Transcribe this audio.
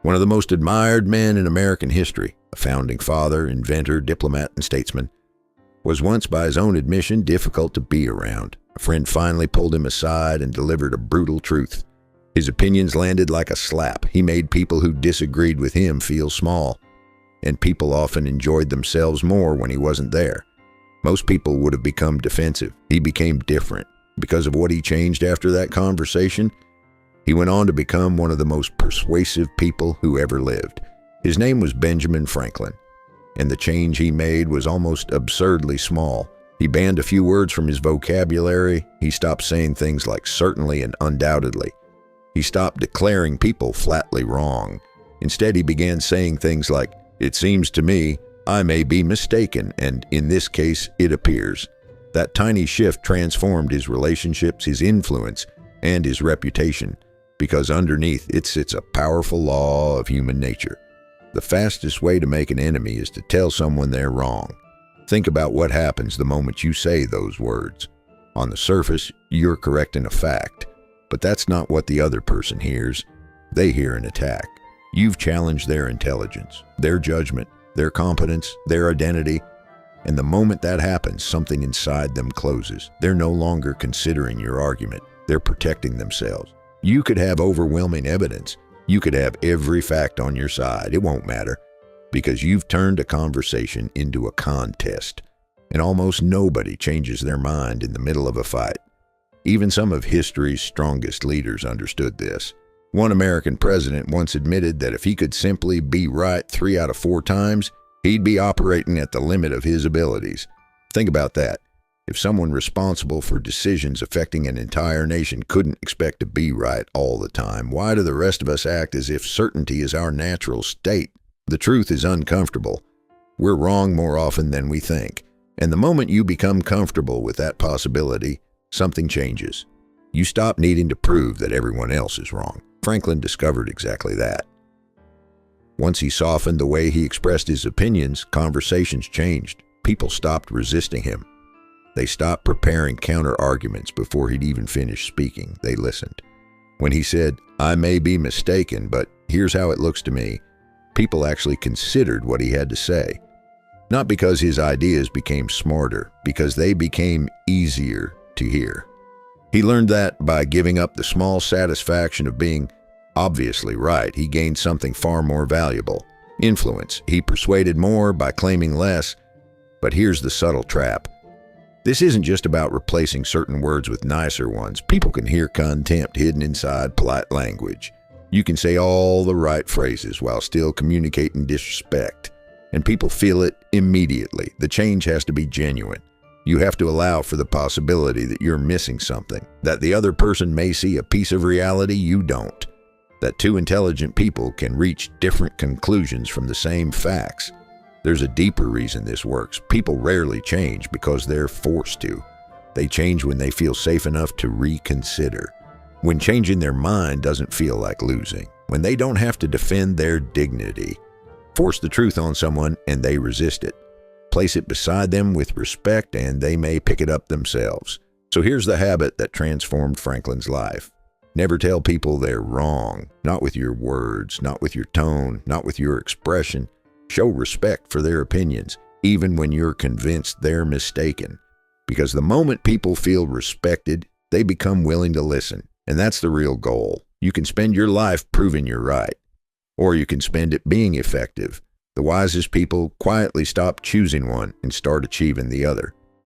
One of the most admired men in American history, a founding father, inventor, diplomat, and statesman, was once, by his own admission, difficult to be around. A friend finally pulled him aside and delivered a brutal truth. His opinions landed like a slap. He made people who disagreed with him feel small, and people often enjoyed themselves more when he wasn't there. Most people would have become defensive. He became different. Because of what he changed after that conversation, he went on to become one of the most persuasive people who ever lived. His name was Benjamin Franklin, and the change he made was almost absurdly small. He banned a few words from his vocabulary. He stopped saying things like certainly and undoubtedly. He stopped declaring people flatly wrong. Instead, he began saying things like, "It seems to me, I may be mistaken, and in this case, it appears." That tiny shift transformed his relationships, his influence, and his reputation, because underneath it sits a powerful law of human nature. The fastest way to make an enemy is to tell someone they're wrong. Think about what happens the moment you say those words. On the surface, you're correcting a fact, but that's not what the other person hears. They hear an attack. You've challenged their intelligence, their judgment, their competence, their identity, and the moment that happens, something inside them closes. They're no longer considering your argument. They're protecting themselves. You could have overwhelming evidence. You could have every fact on your side. It won't matter, because you've turned a conversation into a contest, and almost nobody changes their mind in the middle of a fight. Even some of history's strongest leaders understood this. One American president once admitted that if he could simply be right 3 out of 4 times, he'd be operating at the limit of his abilities. Think about that. If someone responsible for decisions affecting an entire nation couldn't expect to be right all the time, why do the rest of us act as if certainty is our natural state? The truth is uncomfortable. We're wrong more often than we think. And the moment you become comfortable with that possibility, something changes. You stop needing to prove that everyone else is wrong. Franklin discovered exactly that. Once he softened the way he expressed his opinions, conversations changed. People stopped resisting him. They stopped preparing counter-arguments before he'd even finished speaking. They listened. When he said, "I may be mistaken, but here's how it looks to me," people actually considered what he had to say. Not because his ideas became smarter, because they became easier to hear. He learned that by giving up the small satisfaction of being obviously right, he gained something far more valuable: influence. He persuaded more by claiming less. But here's the subtle trap. This isn't just about replacing certain words with nicer ones. People can hear contempt hidden inside polite language. You can say all the right phrases while still communicating disrespect, and people feel it immediately. The change has to be genuine. You have to allow for the possibility that you're missing something, that the other person may see a piece of reality you don't, that two intelligent people can reach different conclusions from the same facts. There's a deeper reason this works. People rarely change because they're forced to. They change when they feel safe enough to reconsider. When changing their mind doesn't feel like losing. When they don't have to defend their dignity. Force the truth on someone and they resist it. Place it beside them with respect and they may pick it up themselves. So here's the habit that transformed Franklin's life. Never tell people they're wrong. Not with your words, not with your tone, not with your expression. Show respect for their opinions, even when you're convinced they're mistaken. Because the moment people feel respected, they become willing to listen. And that's the real goal. You can spend your life proving you're right, or you can spend it being effective. The wisest people quietly stop choosing one and start achieving the other.